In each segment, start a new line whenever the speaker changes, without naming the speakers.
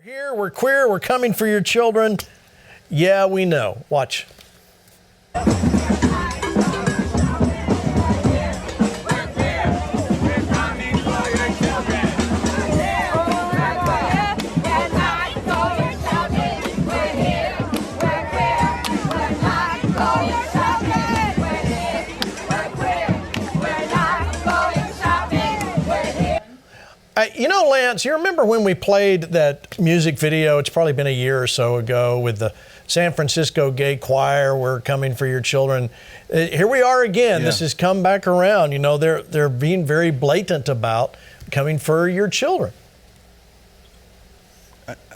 We're here, we're queer, we're coming for your children. Yeah, we know. Watch. You know, Lance, you remember when we played that music video? It's probably been a year or so ago with the San Francisco Gay Choir, "We're Coming for Your Children." Here we are again. Yeah. This has come back around. You know, they're being very blatant about coming for your children.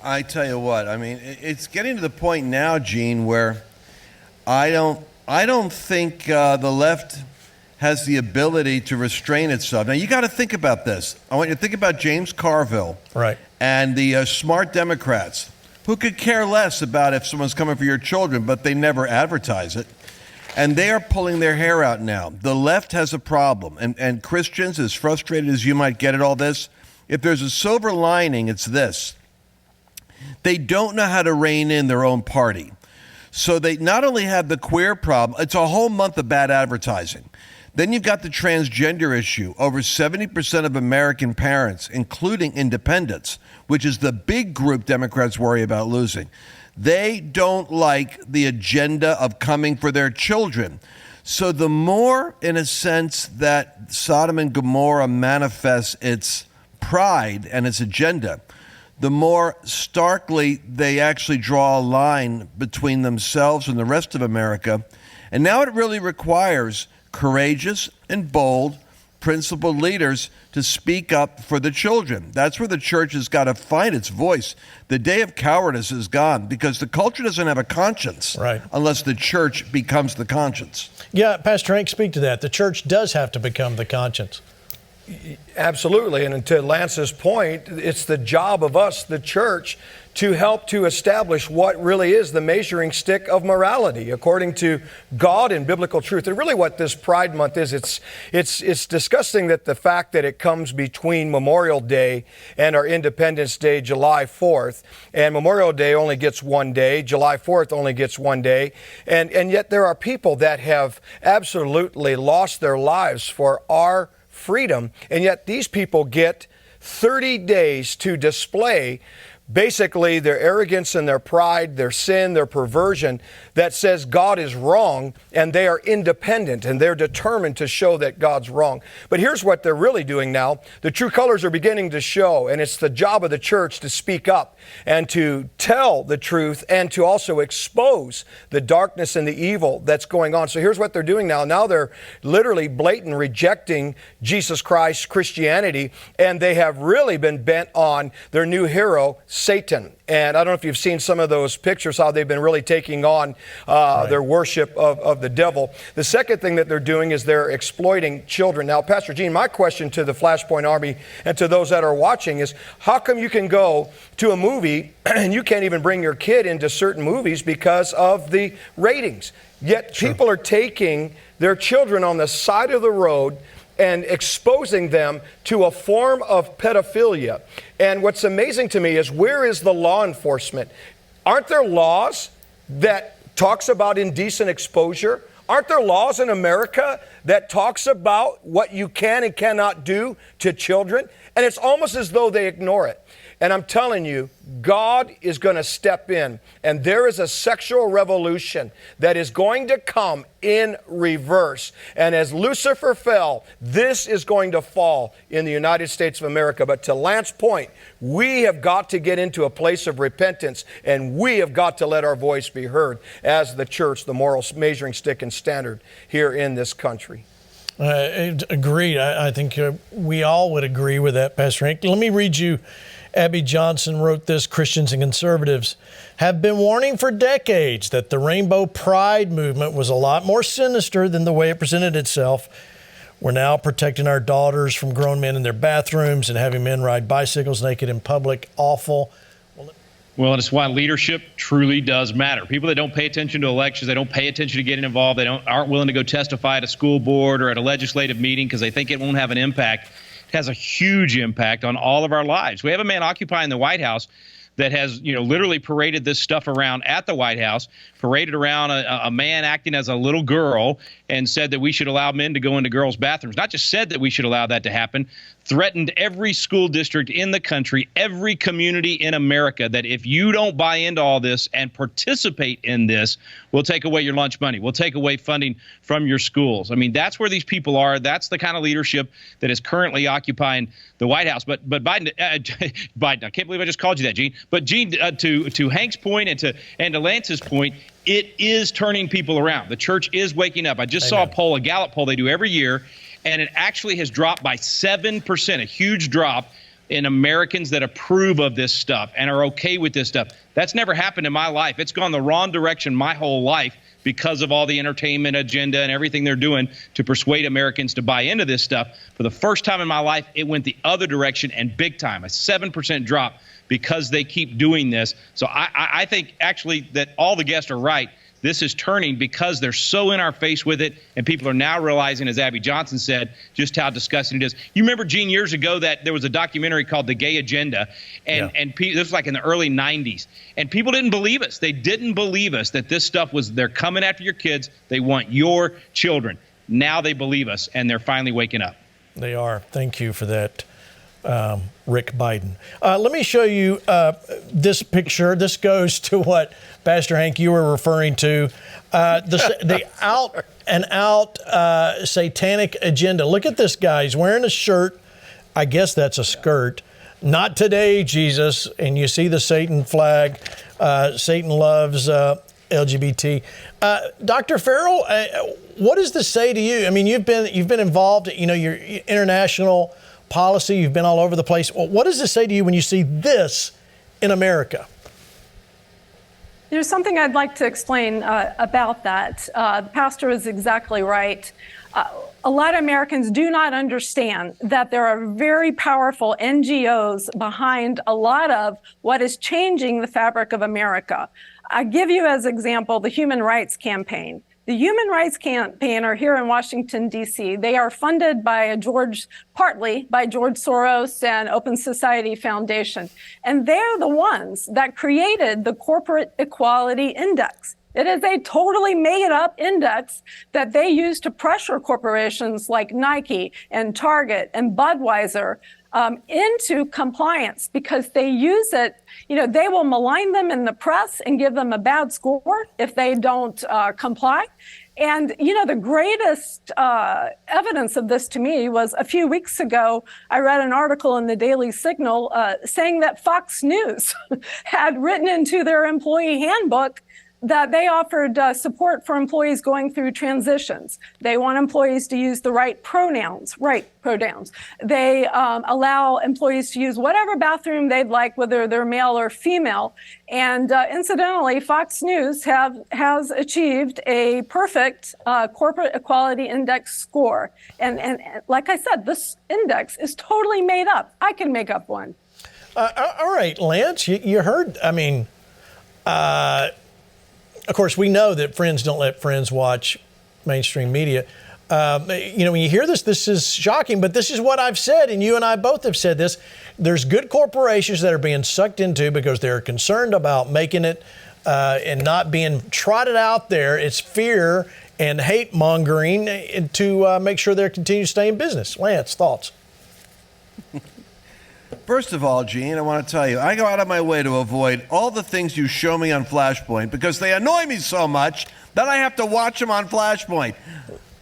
I tell you what, I mean, it's getting to the point now, Gene, where I don't think the left has the ability to restrain itself. Now, you got to think about this. I want you to think about James Carville,
right,
and the smart Democrats who could care less about if someone's coming for your children, but they never advertise it. And they are pulling their hair out now. The left has a problem, and Christians, as frustrated as you might get at all this, if there's a silver lining, it's this. They don't know how to rein in their own party. So they not only have the queer problem, it's a whole month of bad advertising. Then you've got the transgender issue. Over 70% of American parents, including independents, which is the big group Democrats worry about losing, they don't like the agenda of coming for their children. So the more, in a sense, that Sodom and Gomorrah manifests its pride and its agenda, the more starkly they actually draw a line between themselves and the rest of America. And now it really requires courageous and bold, principled leaders to speak up for the children. That's where the church has got to find its voice. The day of cowardice is gone because the culture doesn't have a conscience,
right,
unless the church becomes the conscience.
Yeah, Pastor Hank, speak to that. The church does have to become the conscience.
Absolutely. And to Lance's point, it's the job of us, the church, to help to establish what really is the measuring stick of morality according to God and biblical truth. And really what this Pride Month is, it's disgusting that the fact that it comes between Memorial Day and our Independence Day, July 4th, and Memorial Day only gets one day, July 4th only gets one day, and yet there are people that have absolutely lost their lives for our freedom, and yet these people get 30 days to display basically their arrogance and their pride, their sin, their perversion that says God is wrong, and they are independent and they're determined to show that God's wrong. But here's what they're really doing now. The true colors are beginning to show, and it's the job of the church to speak up and to tell the truth and to also expose the darkness and the evil that's going on. So here's what they're doing now. Now they're literally blatant rejecting Jesus Christ, Christianity, and they have really been bent on their new hero, Satan. And I don't know if you've seen some of those pictures, how they've been really taking on their worship of the devil. The second thing that they're doing is they're exploiting children. Now, Pastor Gene, my question to the FlashPoint Army and to those that are watching is, how come you can go to a movie and you can't even bring your kid into certain movies because of the ratings? Yet people are taking their children on the side of the road and exposing them to a form of pedophilia. And what's amazing to me is, where is the law enforcement? Aren't there laws that talks about indecent exposure? Aren't there laws in America that talks about what you can and cannot do to children? And it's almost as though they ignore it. And I'm telling you, God is going to step in, and there is a sexual revolution that is going to come in reverse. And as Lucifer fell, this is going to fall in the United States of America. But to Lance's point, we have got to get into a place of repentance, and we have got to let our voice be heard as the church, the moral measuring stick and standard here in this country.
Agreed. I think we all would agree with that, Pastor Hank. Let me read you. Abby Johnson wrote this: Christians and conservatives have been warning for decades that the Rainbow Pride movement was a lot more sinister than the way it presented itself. We're now protecting our daughters from grown men in their bathrooms and having men ride bicycles naked in public. Awful.
Well, it's why leadership truly does matter. People that don't pay attention to elections, they don't pay attention to getting involved, they aren't willing to go testify at a school board or at a legislative meeting because they think it won't have an impact. Has a huge impact on all of our lives. We have a man occupying the White House that has, literally paraded this stuff around at the White House, paraded around a man acting as a little girl, and said that we should allow men to go into girls' bathrooms. Not just said that we should allow that to happen, threatened every school district in the country, every community in America, that if you don't buy into all this and participate in this, we'll take away your lunch money. We'll take away funding from your schools. I mean, that's where these people are. That's the kind of leadership that is currently occupying the White House. But Biden, Biden, I can't believe I just called you that, Gene. But Gene, to Hank's point and to Lance's point, it is turning people around. The church is waking up. I just saw a poll, a Gallup poll they do every year, and it actually has dropped by 7%, a huge drop in Americans that approve of this stuff and are okay with this stuff. That's never happened in my life. It's gone the wrong direction my whole life because of all the entertainment agenda and everything they're doing to persuade Americans to buy into this stuff. For the first time in my life, it went the other direction, and big time, a 7% drop because they keep doing this. So I think actually that all the guests are right. This is turning because they're so in our face with it, and people are now realizing, as Abby Johnson said, just how disgusting it is. You remember, Gene, years ago that there was a documentary called The Gay Agenda, and this was like in the early 90s, and people didn't believe us. They didn't believe us that this stuff was, they're coming after your kids. They want your children. Now they believe us, and they're finally waking up.
They are. Thank you for that, Rick Biden. Let me show you this picture. This goes to what, Pastor Hank, you were referring to, the out and out satanic agenda. Look at this guy. He's wearing a shirt. I guess that's a skirt. Not today, Jesus. And you see the Satan flag. Satan loves LGBT. Dr. Farrell, what does this say to you? I mean, you've been involved, your international policy. You've been all over the place. Well, what does this say to you when you see this in America?
There's something I'd like to explain about that. The pastor is exactly right. A lot of Americans do not understand that there are very powerful NGOs behind a lot of what is changing the fabric of America. I give you as example the Human Rights Campaign. The Human Rights Campaign are here in Washington, D.C. They are funded partly by George Soros and Open Society Foundation. And they're the ones that created the Corporate Equality Index. It is a totally made-up index that they use to pressure corporations like Nike and Target and Budweiser into compliance, because they use it. They will malign them in the press and give them a bad score if they don't comply. And, the greatest evidence of this to me was a few weeks ago, I read an article in the Daily Signal saying that Fox News had written into their employee handbook that they offered support for employees going through transitions. They want employees to use the right pronouns. They allow employees to use whatever bathroom they'd like, whether they're male or female. And incidentally, Fox News has achieved a perfect Corporate Equality Index score. And like I said, this index is totally made up. I can make up one.
All right, Lance, you heard, of course, we know that friends don't let friends watch mainstream media. When you hear this is shocking, but this is what I've said, and you and I both have said this. There's good corporations that are being sucked into because they're concerned about making it and not being trotted out there. It's fear and hate mongering to make sure they continue to stay in business. Lance, thoughts?
First of all, Gene, I want to tell you, I go out of my way to avoid all the things you show me on FlashPoint because they annoy me so much that I have to watch them on FlashPoint.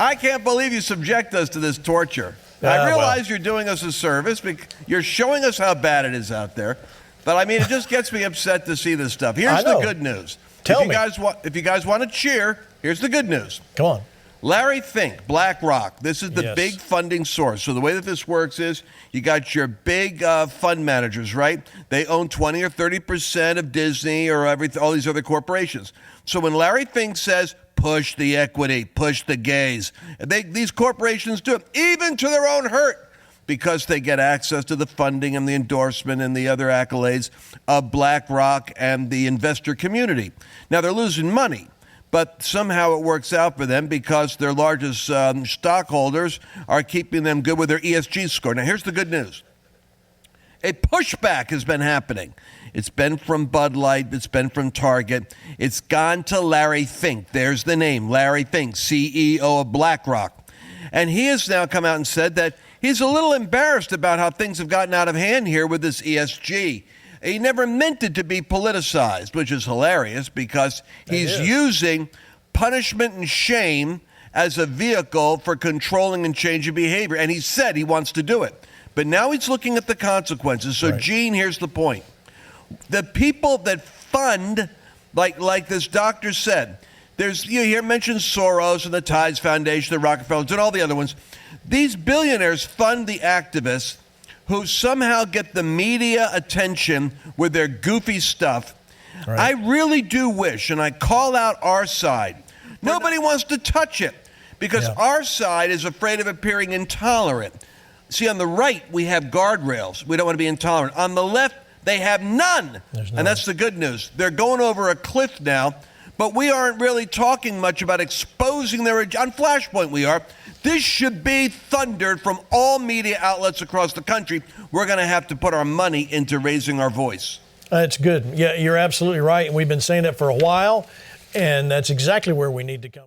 I can't believe you subject us to this torture. I realize you're doing us a service. You're showing us how bad it is out there. But, it just gets me upset to see this stuff. Here's the good news.
Tell me.
If you guys want to cheer, here's the good news.
Come on.
Larry Fink, BlackRock, this is the big funding source. So the way that this works is you got your big fund managers, right? They own 20 or 30% of Disney or all these other corporations. So when Larry Fink says, push the equity, push the gays, these corporations do it, even to their own hurt, because they get access to the funding and the endorsement and the other accolades of BlackRock and the investor community. Now, they're losing money. But somehow it works out for them because their largest stockholders are keeping them good with their ESG score. Now, here's the good news. A pushback has been happening. It's been from Bud Light. It's been from Target. It's gone to Larry Fink. There's the name, Larry Fink, CEO of BlackRock. And he has now come out and said that he's a little embarrassed about how things have gotten out of hand here with this ESG. He never meant it to be politicized, which is hilarious because he's using punishment and shame as a vehicle for controlling and changing behavior. And he said he wants to do it. But now he's looking at the consequences. So, right. Gene, here's the point. The people that fund, like this doctor said, you hear mentioned Soros and the Tides Foundation, the Rockefellers, and all the other ones. These billionaires fund the activists who somehow get the media attention with their goofy stuff. Right. I really do wish, and I call out our side, nobody wants to touch it because our side is afraid of appearing intolerant. See, on the right, we have guardrails. We don't want to be intolerant. On the left, they have none. And that's the good news. They're going over a cliff now, but we aren't really talking much about exposing their... On FlashPoint, we are. This should be thundered from all media outlets across the country. We're going to have to put our money into raising our voice.
That's good. Yeah, you're absolutely right. And we've been saying it for a while, and that's exactly where we need to go.